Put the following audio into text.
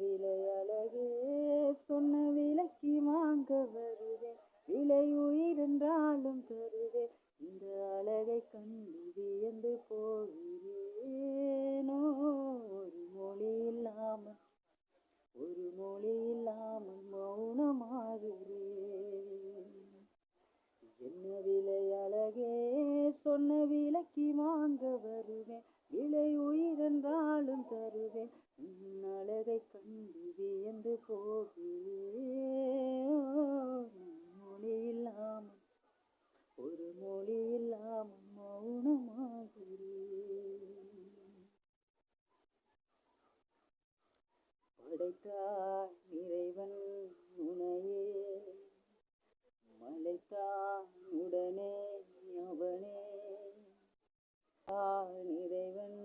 விலை அழகே சொன்ன விலைக்கு வாங்க வருவேன், விலை உயிரென்றாலும் தருவேன், இந்த அழகை கண்டு வியந்து போகிறேனோ. ஒரு மொழி இல்லாமல் மௌனமாகிறேன். என்ன விலை அழகே சொன்ன விலைக்கு வாங்க வருவேன், விலை உயிரென்றாலும் தருவேன், அழகை கண்டு வியந்து போகிறேன். மொழி இல்லாமல் மௌனமாகிறேன். படைத்தான் இறைவன் உனையே, மலைத்தான் உடனே அவனே. இறைவன்